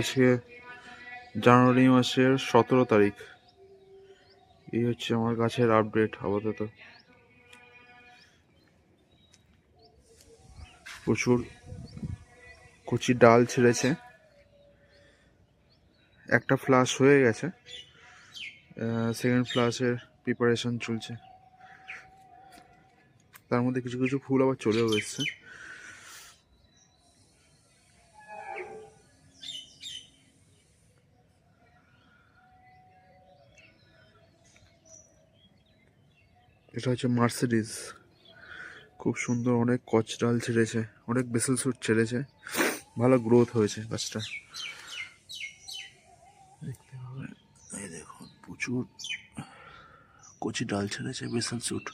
আজকে জানুয়ারি মাসের 17 তারিখ। এই হচ্ছে আমার গাছের আপডেট আপাতত। প্রচুর কচি ডাল ছেড়েছে, একটা ফ্লাশ হয়ে গেছে, সেকেন্ড ফ্লাশের প্রিপারেশন চলছে। তার মধ্যে কিছু কিছু ফুল আবার চলেও এসছে। এটা হচ্ছে মার্সিডিজ, খুব সুন্দর, অনেক কচ ডাল ছেড়েছে, অনেক বেসেল শুট ছেড়েছে, ভালো গ্রোথ হয়েছে গাছটা। দেখতে হবে, এই দেখুন প্রচুর কচি ডাল ছেড়েছে, বেসেল শুট।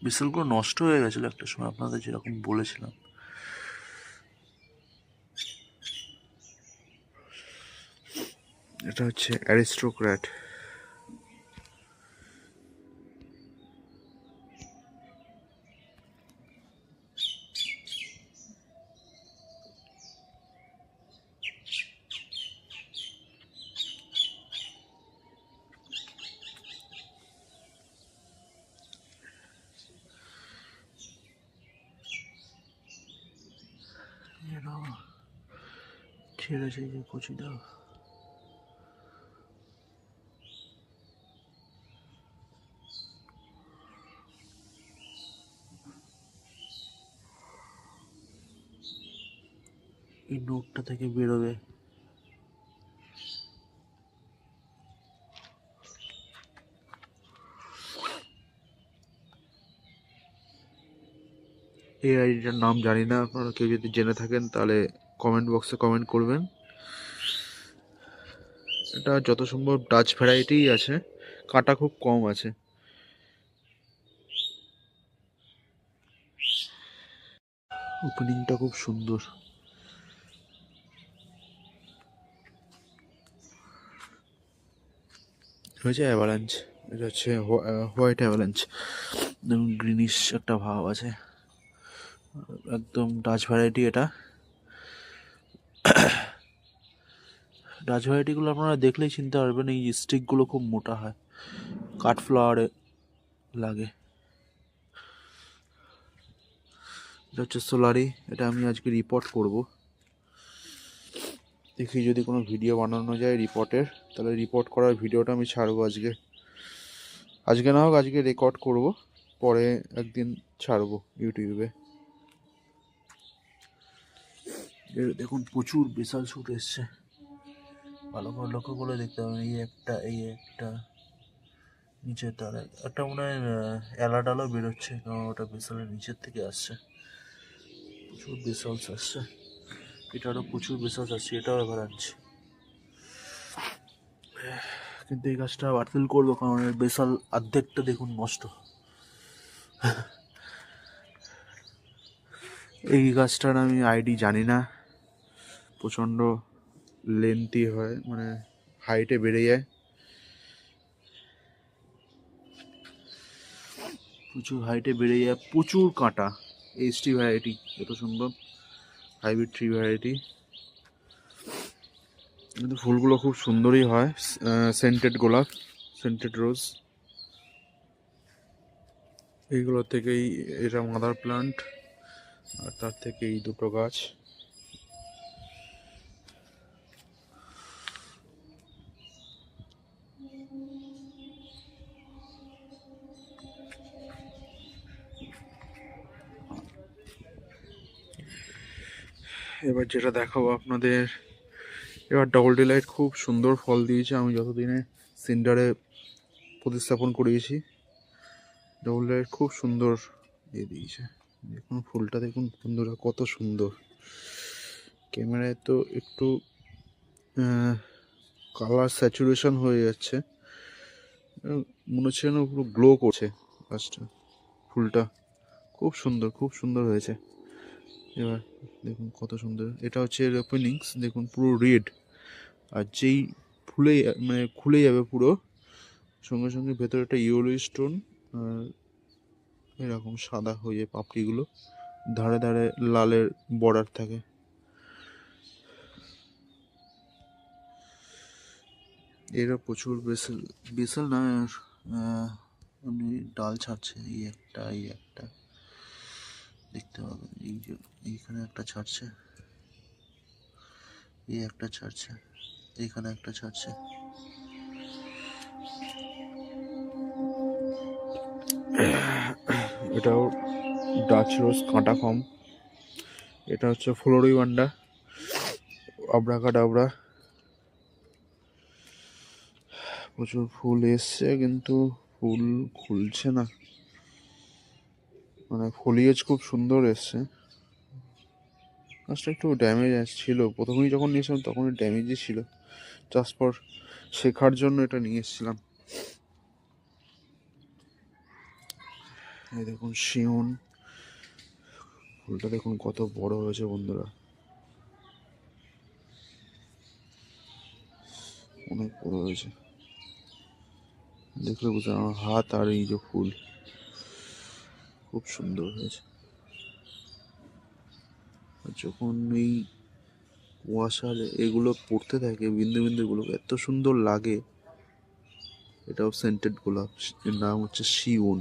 বেসেলগুলো নষ্ট হয়ে গেছিলো একটা সময়, আপনাদের যেরকম বলেছিলাম। এটা হচ্ছে অ্যারিস্টোক্র্যাট। ছেড়েছে যে কচি ডাল। এই নোটটা থেকে বেরোবে। এই আইডিটার নাম জানি না, আপনারা কেউ যদি জেনে থাকেন তাহলে কমেন্ট বক্সে কমেন্ট করবেন। এটা যত সম্ভব ডাচ ভ্যারাইটিই আছে, কাঁটা খুব কম আছে। ওপেনিংটা খুব সুন্দর হয়েছে। অ্যাভালাঞ্চ, এটা হচ্ছে হোয়াইট অ্যাভালাঞ্চ, গ্রিনিশ একটা ভাব আছে, একদম ডাচ ভ্যারাইটি। এটা ডাচ ভ্যারাইটিগুলো আপনারা দেখলেই চিনতে পারবেন, এই স্টিকগুলো খুব মোটা হয়, কাঠ ফ্লাওয়ারে লাগে। এটা হচ্ছে সোলারি, এটা আমি আজকে রিপোর্ট করব। দেখি যদি কোনো ভিডিও বানানো যায় রিপোর্টের, তাহলে রিপোর্ট করার ভিডিওটা আমি ছাড়বো আজকে। আজকে না হোক, আজকে রেকর্ড করব, পরে একদিন ছাড়বো ইউটিউবে। দেখুন প্রচুর বিশাল শুট এসছে, ভালো করে লক্ষ্য করে দেখতে হবে। এই একটা নিচের ডালে একটা মনে হয় এলা ডালও বেরোচ্ছে, কারণ ওটা বিশালের নিচের থেকে আসছে। প্রচুর বিশালস আসছে, এটারও প্রচুর বিশালস আসছে, এটাও এবার আনছে। কিন্তু এই গাছটা বাতিল করবো, কারণ এর বিশাল অর্ধেকটা দেখুন নষ্ট। এই গাছটার আমি আইডি জানি না, প্রচণ্ড লেন্থি হয়, মানে হাইটে বেড়ে যায়, প্রচুর হাইটে বেড়ে যায়, প্রচুর কাঁটা। এইচটি ভ্যারাইটি যত সম্ভব, হাইব্রিড ট্রি ভ্যারাইটি। কিন্তু ফুলগুলো খুব সুন্দরই হয়, সেন্টেড গোলাপ, সেন্টেড রোজ। এইগুলো থেকেই এটা মাদার প্লান্ট, আর তার থেকে এই দুটো গাছ। এবার যেটা দেখাবো আপনাদের, এবার ডবল ডিলাইট খুব সুন্দর ফল দিয়েছে। আমি যতদিনে সিন্ডারে প্রতিস্থাপন করিয়েছি, ডবল ডিলাইট খুব সুন্দর দিয়ে দিয়েছে। দেখুন ফুলটা, দেখুন বন্ধুরা কত সুন্দর। ক্যামেরায় তো একটু কালার স্যাচুরেশন হয়ে যাচ্ছে, মনে হচ্ছে যেন পুরো গ্লো করছে গাছটা। ফুলটা খুব সুন্দর, খুব সুন্দর হয়েছে। এবার দেখুন কত সুন্দর, এটা হচ্ছে এর ওপেনিংস, দেখুন পুরো রেড, আর যেই ফুলে মানে খুলে যাবে পুরো, সঙ্গে সঙ্গে ভেতরে একটা ইয়েলো স্টোন, আর এরকম সাদা হয়ে যায় পাপড়িগুলো, ধারে ধারে লালের বর্ডার থাকে। এরা প্রচুর বেসেল, বেসেল না, এমনি ডাল ছাড়ছে। এই একটা দেখতে হবে, এই যে এইখানে একটা ছাড়ছে, এই একটা ছাড়ছে, এইখানে একটা ছাড়ছে। এটাও ডাচ রোজ, কাঁটা কম। এটা হচ্ছে ফ্লোরিবান্ডা আব্রাকাডাবরা। প্রচুর ফুল এসছে কিন্তু ফুল খুলছে না, মানে ফলিয়েজ খুব সুন্দর এসছে। গাছটা একটু ড্যামেজ ছিল, প্রথমেই যখন নিয়েছিলাম তখনই ড্যামেজই ছিল। জাস্ট ফর শেখার জন্য এটা নিয়ে এসেছিলাম। এই দেখুন শিওন ফুলটা, দেখুন কত বড় হয়েছে বন্ধুরা, অনেক বড় হয়েছে। দেখলে বুঝলাম আমার হাত, আর এই যে ফুল খুব সুন্দর হয়েছে। যখন এই কুয়াশার এগুলো পড়তে থাকে, বিন্দু বিন্দুগুলো এত সুন্দর লাগে। এটাও সেন্টেড গোলাপ, এর নাম হচ্ছে শিওন।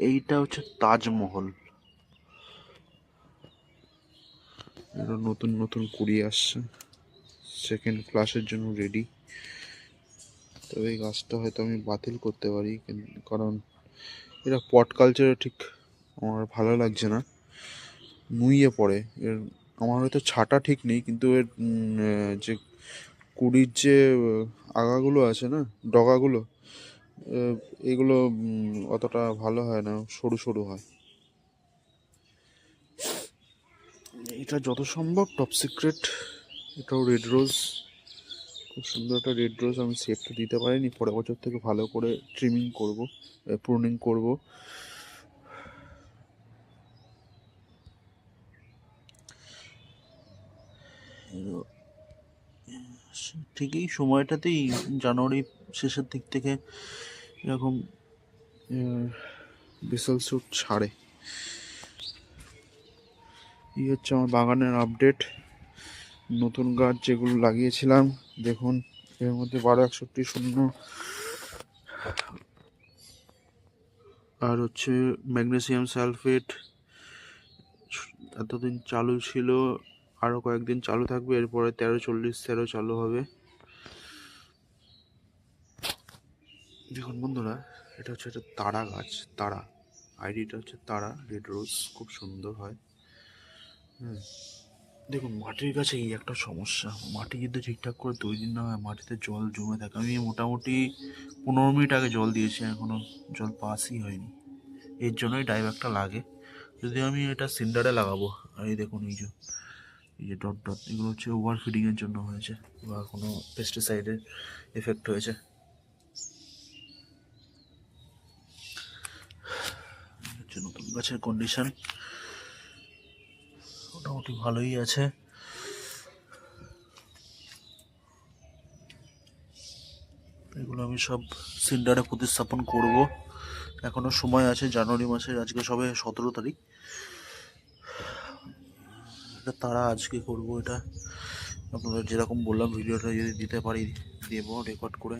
এইটা হচ্ছে তাজমহল। এরা নতুন নতুন কুড়ি আসছে, সেকেন্ড ক্লাসের জন্য রেডি। তবে এই গাছটা হয়তো আমি বাতিল করতে পারি, কারণ এরা পট কালচারে ঠিক আমার ভালো লাগছে না, নুইয়ে পড়ে। এর আমার হয়তো ছাটা ঠিক নেই, কিন্তু এর যে কুড়ির যে আগাগুলো আছে না, ডগাগুলো, এগুলো অতটা ভালো হয় না, সরু সরু হয়। এটা যত সম্ভব টপ সিক্রেট। এটাও রেড রোজ, খুব সুন্দর একটা রেড রোজ। আমি শেপটা দিতে পারিনি, পরের বছর থেকে ভালো করে ট্রিমিং করব, প্রুনিং করব। ঠিক এই সময়টাতেই, জানুয়ারি শেষের দিক থেকে এরকম বিসেল স্যুট ছাড়ে। এই হচ্ছে আমার বাগানের আপডেট। নতুন গাছ যেগুলো লাগিয়েছিলাম দেখুন, এর মধ্যে 1261 আর হচ্ছে ম্যাগনেসিয়াম সালফেট এতদিন চালু ছিল, আরও কয়েকদিন চালু থাকবে। এরপরে 1340 চালু হবে। দেখুন বন্ধুরা, এটা হচ্ছে একটা তারা গাছ, তারা, আইডিটা হচ্ছে তারা রেড রোজ, খুব সুন্দর হয়। দেখুন মাটির কাছে এই একটা সমস্যা, মাটি যদি ঠিকঠাক করে তৈরি না হয়, মাটিতে জল জমে থাকে। আমি মোটামুটি 15 মিনিট আগে জল দিয়েছি, এখনো জল পাসই হয়নি। এর জন্যই ডাইভারটা লাগে। যদি আমি এটা সিন্ডারে লাগাবো, আর এই দেখুন এই যে ডট ডট, এগুলো হচ্ছে ওভার ফিডিংয়ের জন্য হয়েছে, বা কোনো পেস্টিসাইডের এফেক্ট হয়েছে। হচ্ছে নতুন গাছের কন্ডিশন, মোটামুটি ভালোই আছে। এগুলো আমি সব সিন্ডারে প্রতিস্থাপন করব, এখনো সময় আছে। জানুয়ারি মাসের আজকে সবে 17 তারিখ। এটা তারা আজকে করব। এটা আপনাদের যেরকম বললাম, ভিডিওটা যদি দিতে পারি দেবো, রেকর্ড করে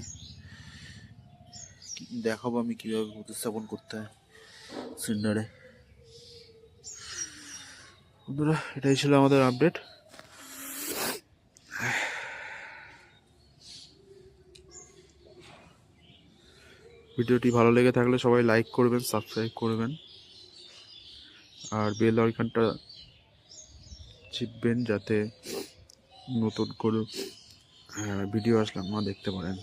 দেখাবো আমি কীভাবে প্রতিস্থাপন করতে হয় সিন্ডারে। বন্ধুরা, এটাই ছিল আমাদের আপডেট। ভিডিওটি ভালো লেগে থাকলে সবাই লাইক করবেন, সাবস্ক্রাইব করবেন, আর বেল আইকনটা চিপবেন, যাতে নতুন করে ভিডিও আসলে আপনারা দেখতে পারেন।